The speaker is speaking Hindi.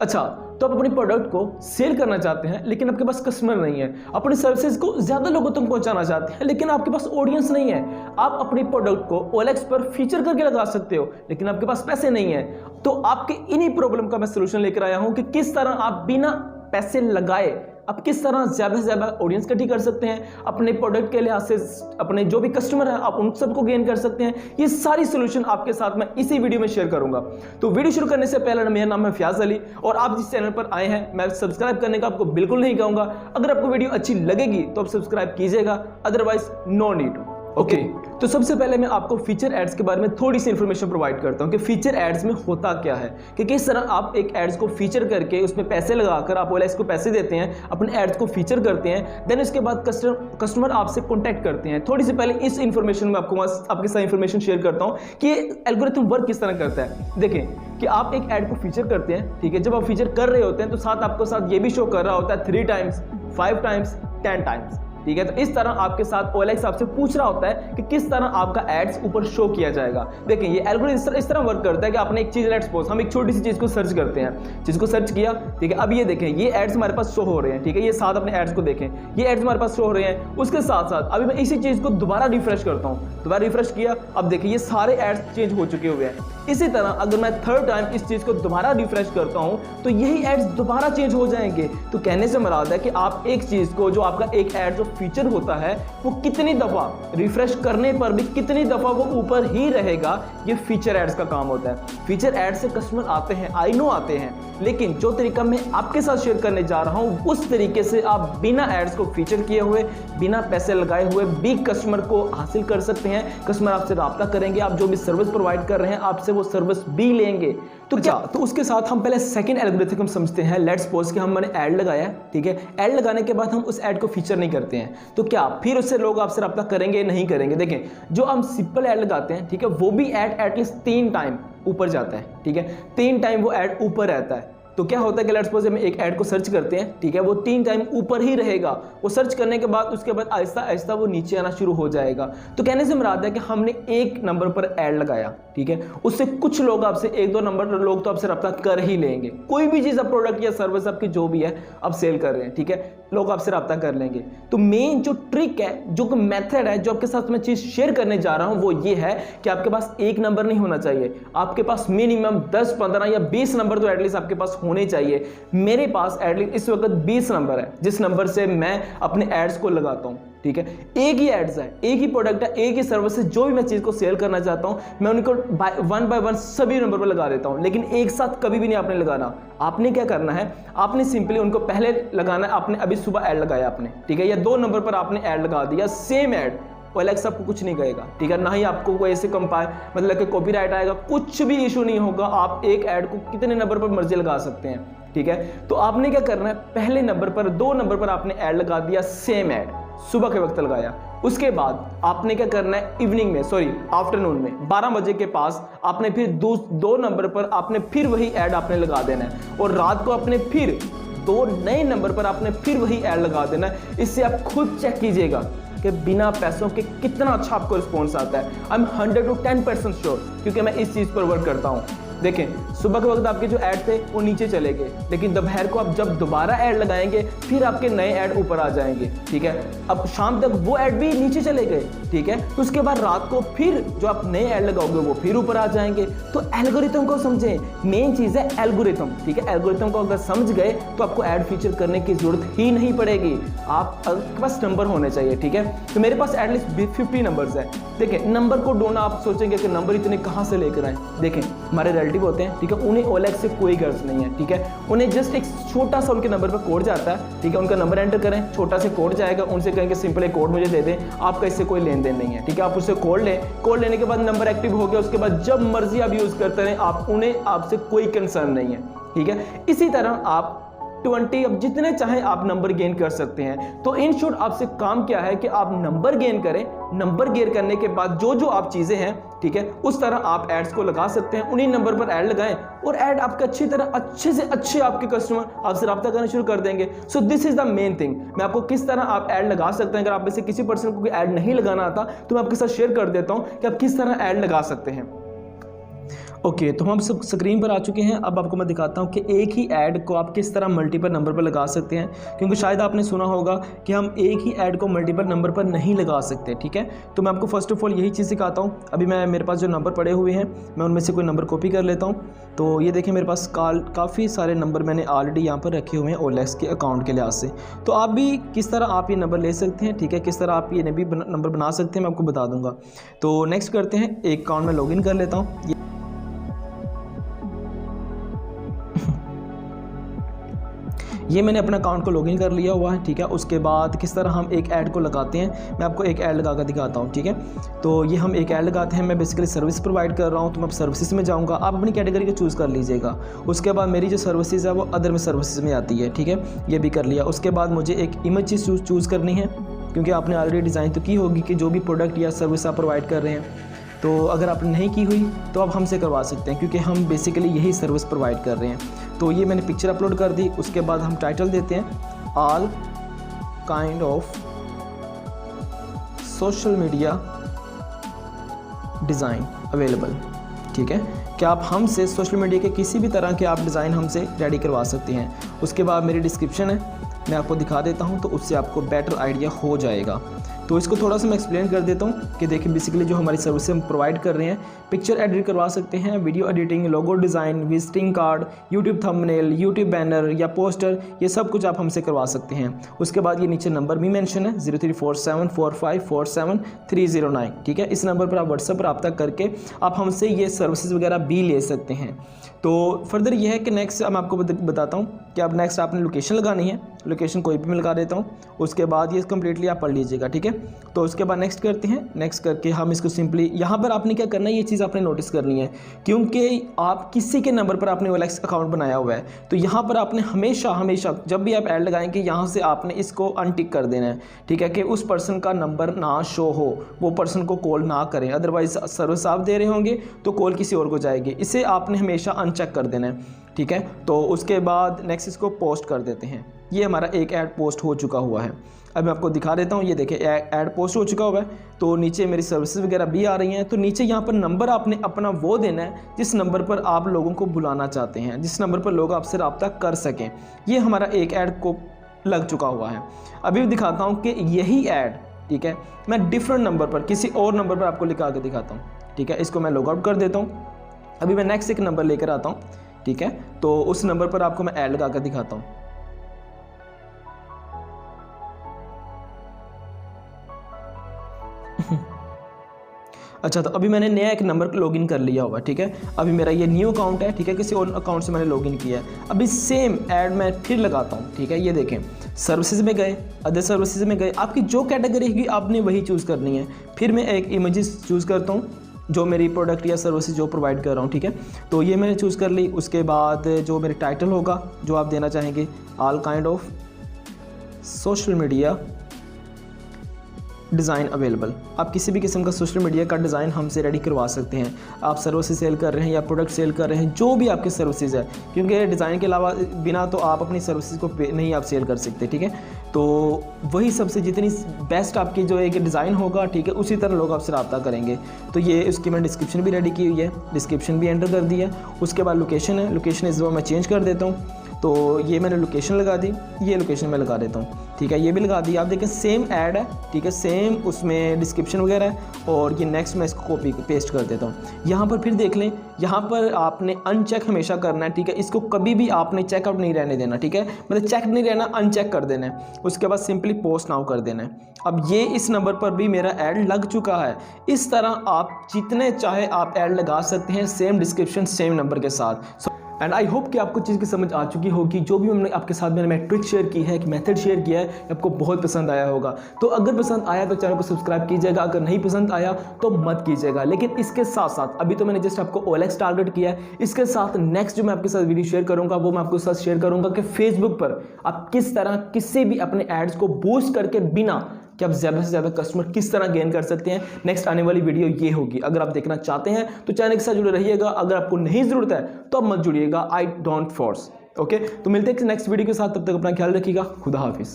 अच्छा, तो आप अपनी प्रोडक्ट को सेल करना चाहते हैं लेकिन आपके पास कस्टमर नहीं है, अपनी सर्विसेज को ज़्यादा लोगों तक पहुंचाना चाहते हैं लेकिन आपके पास ऑडियंस नहीं है। आप अपनी प्रोडक्ट को OLX पर फीचर करके लगा सकते हो लेकिन आपके पास पैसे नहीं है। तो आपके इन्हीं प्रॉब्लम का मैं सलूशन लेकर आया हूं कि किस तरह आप बिना पैसे लगाए आप किस तरह ज़्यादा से ज़्यादा ऑडियंस इकट्ठी कर सकते हैं, अपने प्रोडक्ट के लिहाज से अपने जो भी कस्टमर है आप उन सबको गेन कर सकते हैं। ये सारी सोल्यूशन आपके साथ मैं इसी वीडियो में शेयर करूंगा। तो वीडियो शुरू करने से पहले मेरा नाम है फयाज अली और आप जिस चैनल पर आए हैं मैं सब्सक्राइब करने का आपको बिल्कुल नहीं कहूँगा। अगर आपको वीडियो अच्छी लगेगी तो आप सब्सक्राइब कीजिएगा, अदरवाइज नो नीड। ओके, तो सबसे पहले मैं आपको फीचर एड्स के बारे में थोड़ी सी इंफॉर्मेशन प्रोवाइड करता हूं कि फीचर एड्स में होता क्या है, कि किस तरह आप एक एड्स को फीचर करके उसमें पैसे लगाकर आप OLX को पैसे देते हैं, अपने एड्स को फीचर करते हैं, देन उसके बाद कस्टमर आपसे कॉन्टैक्ट करते हैं। थोड़ी सी पहले इस इंफॉर्मेशन में आपके साथ इंफॉर्मेशन शेयर करता हूँ कि ये एल्गोरिथम वर्क किस तरह करता है। देखें कि आप एक एड को फीचर करते हैं, ठीक है, जब आप फीचर कर रहे होते हैं तो साथ आपको साथ ये भी शो कर रहा होता है 3 टाइम्स, 5 टाइम्स, 10 टाइम्स, ठीक है। तो इस तरह आपके साथ OLX आपसे पूछ रहा होता है कि किस तरह आपका एड्स ऊपर शो किया जाएगा। देखिए ये एल्गोरिथम इस तरह वर्क करता है कि आपने एक चीज, लेट्स सपोज हम एक छोटी सी चीज को सर्च करते हैं, चीज को सर्च किया, ठीक है। अब ये देखें ये एड्स हमारे पास शो हो रहे हैं, ठीक है, ये साथ अपने एड्स को देखें, ये एड्स हमारे पास शो हो रहे हैं। उसके साथ साथ अभी मैं इसी चीज को दोबारा रिफ्रेश करता हूँ, दोबारा रिफ्रेश किया, अब देखिए ये सारे एड्स चेंज हो चुके हुए हैं। इसी तरह अगर मैं 3rd टाइम इस चीज को दोबारा रिफ्रेश करता हूं तो यही एड्स दोबारा चेंज हो जाएंगे। तो कहने से मुराद है कि आप एक चीज को, जो आपका एक एड जो फीचर होता है वो कितनी दफा रिफ्रेश करने पर भी कितनी दफा वो ऊपर ही रहेगा, ये फीचर एड्स का काम होता है। फीचर एड से कस्टमर आते हैं, आई नो आते हैं, लेकिन जो तरीका मैं आपके साथ शेयर करने जा रहा हूं उस तरीके से आप बिना एड्स को फीचर किए हुए, बिना पैसे लगाए हुए भी कस्टमर को हासिल कर सकते हैं। कस्टमर आपसे राब्ता करेंगे, आप जो भी सर्विस प्रोवाइड कर रहे हैं आपसे वो सर्विस भी लेंगे। तो क्या, तो उसके साथ हम पहले सेकंड एल्गोरिथम समझते हैं। लेट्स सपोज कि हमने ऐड लगाया, ठीक है, ऐड लगाने के बाद हम उस ऐड को फीचर नहीं करते हैं, तो क्या फिर उससे लोग आपसे राब्ता करेंगे? नहीं करेंगे। देखें जो हम सिंपल ऐड लगाते हैं, ठीक है, वो भी ऐड एटलीस्ट 3 टाइम ऊपर जाता है, ठीक है, 3 टाइम वो ऐड ऊपर रहता है। तो क्या होता है कि लेट्स सपोज हम एक ऐड को सर्च करते हैं, ठीक है, वो 3 टाइम ऊपर ही रहेगा। वो सर्च करने के बाद उसके बाद आहिस्ता आहिस्ता वो नीचे आना शुरू हो जाएगा। तो कहने से मुराद है कि हमने एक नंबर पर ऐड लगाया, ठीक है, उससे कुछ लोग आपसे 1-2 नंबर लोग तो आपसे रब्ता कर ही लेंगे। कोई भी चीज़, आप प्रोडक्ट या सर्विस आपकी जो भी है आप सेल कर रहे हैं, ठीक है, लोग आपसे रब्ता कर लेंगे। तो मेन जो ट्रिक है, जो मेथड है, जो आपके साथ मैं चीज़ शेयर करने जा रहा हूँ वो ये है कि आपके पास एक नंबर नहीं होना चाहिए, आपके पास मिनिमम 10, 15 या 20 नंबर तो एटलीस्ट आपके पास होने चाहिए। मेरे पास एटलीस्ट इस वक्त 20 नंबर है जिस नंबर से मैं अपने एड्स को लगाता हूं, ठीक है। एक ही एड्स है, एक ही प्रोडक्ट है, एक ही सर्विस है, जो भी मैं चीज को सेल करना चाहता हूं मैं उनको 1 बाय 1 सभी नंबर पर लगा देता हूं, लेकिन एक साथ कभी भी नहीं आपने लगाना। आपने क्या करना है, आपने सिंपली उनको पहले लगाना है। आपने अभी सुबह ऐड लगाया आपने, ठीक है, या 2 नंबर पर आपने ऐड लगा दिया, सेम ऐड, OLX आपको कुछ नहीं कहेगा, ठीक है, ना ही आपको कोई ऐसे मतलब कि कॉपीराइट आएगा, कुछ भी इशू नहीं होगा। आप एक ऐड को कितने नंबर पर मर्जी लगा सकते हैं, ठीक है। तो आपने क्या करना है, पहले नंबर पर 2 नंबर पर आपने ऐड लगा दिया, सेम ऐड सुबह के वक्त लगाया। उसके बाद आपने क्या करना है, इवनिंग में, सॉरी आफ्टरनून में 12 बजे के पास आपने फिर 2 नंबर पर आपने फिर वही ऐड आपने लगा देना है, और रात को आपने फिर 2 नए नंबर पर आपने फिर वही ऐड लगा देना है। इससे आप खुद चेक कीजिएगा कि बिना पैसों के कितना अच्छा आपको रिस्पॉन्स आता है। आई एम 100 to 10% श्योर, क्योंकि मैं इस चीज़ पर वर्क करता हूँ। देखें सुबह के वक्त आपके जो ऐड थे वो नीचे चले गए, लेकिन दोपहर को आप जब दोबारा ऐड लगाएंगे फिर आपके नए ऐड ऊपर आ जाएंगे, ठीक है। अब शाम तक वो ऐड भी नीचे चले गए, ठीक है, तो उसके बाद रात को फिर जो आप नए ऐड लगाओगे वो फिर ऊपर आ जाएंगे। तो एल्गोरिथम को समझें, मेन चीज़ है एल्गोरिथम, ठीक है। एल्गोरिथम को अगर समझ गए तो आपको ऐड फीचर करने की जरूरत ही नहीं पड़ेगी, आपके पास नंबर होने चाहिए, ठीक है। तो मेरे पास एटलीस्ट 50 नंबर्स है। देखें नंबर को ढूंढना, आप सोचेंगे कि नंबर इतने कहाँ से लेकर आए। देखें हमारे रिलेटिव होते हैं, ठीक है, उन्हें OLX से कोई गर्ज नहीं है, ठीक है, उन्हें जस्ट एक छोटा सा उनके नंबर पर कोड जाता है, ठीक है, उनका नंबर एंटर करें, छोटा सा कोड जाएगा, उनसे कहेंगे सिंपल एक कोड मुझे दे दें, आपका इससे कोई लेन देन नहीं है, ठीक है। आप उससे कोड लें, कोड लेने के बाद नंबर एक्टिव हो गया, उसके बाद जब मर्जी आप यूज करते रहें, आप उन्हें आपसे कोई कंसर्न नहीं है, ठीक है। इसी तरह आप 20 अब जितने चाहें आप नंबर गेन कर सकते हैं। तो इन शॉर्ट आपसे काम क्या है कि आप नंबर गेन करें, नंबर गेन करने के बाद जो जो आप चीजें हैं, ठीक है, उस तरह आप एड्स को लगा सकते हैं, उन्हीं नंबर पर ऐड लगाएं और ऐड आपके अच्छी तरह अच्छे से अच्छे आपके कस्टमर आपसे रब्ता करना शुरू कर देंगे। So this is the main thing. मैं आपको किस तरह आप ऐड लगा सकते हैं, अगर आप में से किसी पर्सन को ऐड नहीं लगाना आता तो मैं आपके साथ शेयर कर देता हूं कि आप किस तरह ऐड लगा सकते हैं। ओके, तो हम सब स्क्रीन पर आ चुके हैं। अब आपको मैं दिखाता हूं कि एक ही ऐड को आप किस तरह मल्टीपल नंबर पर लगा सकते हैं, क्योंकि शायद आपने सुना होगा कि हम एक ही ऐड को मल्टीपल नंबर पर नहीं लगा सकते। ठीक है, तो मैं आपको फर्स्ट ऑफ ऑल यही चीज़ सिखाता हूं। अभी मेरे पास जो नंबर पड़े हुए हैं, मैं उनमें से कोई नंबर कॉपी कर लेता हूँ। तो ये देखिए, मेरे पास काफ़ी सारे नंबर मैंने ऑलरेडी यहाँ पर रखे हुए हैं OLX के अकाउंट के लिहाज से। तो आप भी किस तरह आप ये नंबर ले सकते हैं, ठीक है, किस तरह आप ये भी नंबर बना सकते हैं, मैं आपको बता दूँगा। तो नेक्स्ट करते हैं, एक अकाउंट में लॉगिन कर लेता हूँ। ये मैंने अपना अकाउंट को लॉगिन कर लिया हुआ है। ठीक है, उसके बाद किस तरह हम एक ऐड को लगाते हैं, मैं आपको एक ऐड लगा कर दिखाता हूँ। ठीक है, तो ये हम एक ऐड लगाते हैं। मैं बेसिकली सर्विस प्रोवाइड कर रहा हूँ, तो मैं सर्विसेज में जाऊँगा। आप अपनी कैटेगरी को चूज़ कर लीजिएगा। उसके बाद मेरी जो सर्विसेज है वो अदर में सर्विसेज में आती है। ठीक है, ये भी कर लिया। उसके बाद मुझे एक इमेज चूज़ करनी है, क्योंकि आपने ऑलरेडी डिज़ाइन तो की होगी कि जो भी प्रोडक्ट या सर्विस आप प्रोवाइड कर रहे हैं। तो अगर आपने नहीं की हुई तो आप हमसे करवा सकते हैं, क्योंकि हम बेसिकली यही सर्विस प्रोवाइड कर रहे हैं। तो ये मैंने पिक्चर अपलोड कर दी। उसके बाद हम टाइटल देते हैं all kind of social media design available. ठीक है, कि आप हमसे सोशल मीडिया के किसी भी तरह के आप डिज़ाइन हमसे रेडी करवा सकते हैं। उसके बाद मेरी डिस्क्रिप्शन है, मैं आपको दिखा देता हूं, तो उससे आपको बेटर आइडिया हो जाएगा। तो इसको थोड़ा सा मैं एक्सप्लेन कर देता हूँ कि देखिए, बेसिकली जो हमारी सर्विस हम प्रोवाइड कर रहे हैं, पिक्चर एडिट करवा सकते हैं, video editing, logo design, visiting card, YouTube thumbnail, YouTube banner या पोस्टर, ये सब कुछ आप हमसे करवा सकते हैं। उसके बाद ये नीचे नंबर भी मेंशन है 0347454739। ठीक है, इस नंबर पर आप व्हाट्सएप पर रब्ता करके आप हमसे ये सर्विसेज वगैरह भी ले सकते हैं। तो फर्दर ये है कि नेक्स्ट मैं आपको बताता हूँ कि अब नेक्स्ट आपने लोकेशन लगानी है। लोकेशन कोई भी मैं लगा देता हूँ। उसके बाद ये कम्प्लीटली आप पढ़ लीजिएगा। ठीक है, तो उसके बाद नेक्स्ट करते हैं। नेक्स्ट करके हम इसको सिंपली यहाँ पर आपने क्या करना है, ये चीज़ आपने नोटिस करनी है, क्योंकि आप किसी के नंबर पर आपने OLX अकाउंट बनाया हुआ है। तो यहाँ पर आपने हमेशा जब भी आप ऐड लगाएंगे, यहाँ से आपने इसको अनटिक कर देना है। ठीक है, कि उस पर्सन का नंबर ना शो हो, वो पर्सन को कॉल ना करें। अदरवाइज सर्विस आप दे रहे होंगे तो कॉल किसी और को जाएगी। इसे आपने हमेशा अनचेक कर देना है। ठीक है, तो उसके बाद नेक्स्ट इसको पोस्ट कर देते हैं। ये हमारा एक ऐड पोस्ट हो चुका हुआ है। अब मैं आपको दिखा देता हूँ। ये देखिए, ऐड पोस्ट हो चुका हुआ है। तो नीचे मेरी सर्विसेज वगैरह भी आ रही हैं। तो नीचे यहाँ पर नंबर आपने अपना वो देना है जिस नंबर पर आप लोगों को बुलाना चाहते हैं, जिस नंबर पर लोग आपसे रब्ता कर सकें। ये हमारा एक ऐड को लग चुका हुआ है। अभी दिखाता हूँ कि यही ऐड, ठीक है, मैं डिफरेंट नंबर पर, किसी और नंबर पर आपको लिखा के दिखाता हूँ। ठीक है, इसको मैं लॉग आउट कर देता हूँ। अभी मैं नेक्स्ट एक नंबर लेकर आता हूँ। ठीक है, तो उस नंबर पर आपको मैं ऐड लगा कर दिखाता हूँ। अच्छा, तो अभी मैंने नया एक नंबर लॉगिन कर लिया हुआ। ठीक है, अभी मेरा ये न्यू अकाउंट है। ठीक है, किसी और अकाउंट से मैंने लॉगिन किया है। अभी सेम ऐड मैं फिर लगाता हूँ। ठीक है, ये देखें, सर्विसेज में गए, अदर सर्विसेज में गए, आपकी जो कैटेगरी होगी आपने वही चूज़ करनी है। फिर मैं एक इमेजेस चूज़ करता हूँ जो मेरी प्रोडक्ट या सर्विसेज जो प्रोवाइड कर रहा हूँ। ठीक है, तो ये मैंने चूज़ कर ली। उसके बाद जो मेरी टाइटल होगा, जो आप देना चाहेंगे, all kind of social media design available. आप किसी भी किस्म का सोशल मीडिया का डिज़ाइन हमसे रेडी करवा सकते हैं। आप सर्विसेज सेल कर रहे हैं या प्रोडक्ट सेल कर रहे हैं, जो भी आपके सर्विसेज है, क्योंकि डिज़ाइन के अलावा बिना तो आप अपनी सर्विसेज को नहीं आप सेल कर सकते। ठीक है, तो वही सबसे जितनी बेस्ट आपकी जो एक डिज़ाइन होगा, ठीक है, उसी तरह लोग आपसे रब्ता करेंगे। तो ये उसकी मैंने डिस्क्रिप्शन भी रेडी की हुई है, डिस्क्रिप्शन भी एंटर कर दी है। उसके बाद लोकेशन है, लोकेशन इस बार मैं चेंज कर देता हूँ। तो ये मैंने लोकेशन लगा दी, ये लोकेशन मैं लगा देता हूँ। ठीक है, ये भी लगा दी। आप देखें, सेम ऐड है। ठीक है, सेम उसमें डिस्क्रिप्शन वगैरह है। और ये नेक्स्ट मैं इसको कॉपी पेस्ट कर देता हूँ। यहाँ पर फिर देख लें, यहाँ पर आपने अनचेक हमेशा करना है। ठीक है, इसको कभी भी आपने चेकआउट नहीं रहने देना। ठीक है, मतलब चेक नहीं रहना, अनचेक कर देना है। उसके बाद सिंपली पोस्ट नाउ कर देना है। अब ये इस नंबर पर भी मेरा ऐड लग चुका है। इस तरह आप जितने चाहे आप ऐड लगा सकते हैं, सेम डिस्क्रिप्शन, सेम नंबर के साथ। एंड आई होप कि आपको चीज़ की समझ आ चुकी होगी। जो भी हमने आपके साथ मैंने ट्रिक शेयर की है, एक मेथड शेयर किया है, आपको बहुत पसंद आया होगा। तो अगर पसंद आया तो चैनल को सब्सक्राइब कीजिएगा, अगर नहीं पसंद आया तो मत कीजिएगा। लेकिन इसके साथ साथ अभी तो मैंने जस्ट आपको OLX टारगेट किया है। इसके साथ नेक्स्ट जो मैं आपके साथ वीडियो शेयर करूंगा, वो मैं आपके साथ शेयर करूंगा कि फेसबुक पर आप किस तरह किसी भी अपने एड्स को बूस्ट करके बिना कि आप ज़्यादा से ज़्यादा कस्टमर किस तरह गेन कर सकते हैं। नेक्स्ट आने वाली वीडियो ये होगी। अगर आप देखना चाहते हैं तो चैनल के साथ जुड़े रहिएगा। अगर आपको नहीं ज़रूरत है तो आप मत जुड़िएगा। I don't force. ओके, तो मिलते हैं नेक्स्ट वीडियो के साथ। तब तक अपना ख्याल रखिएगा। खुदा हाफिज़।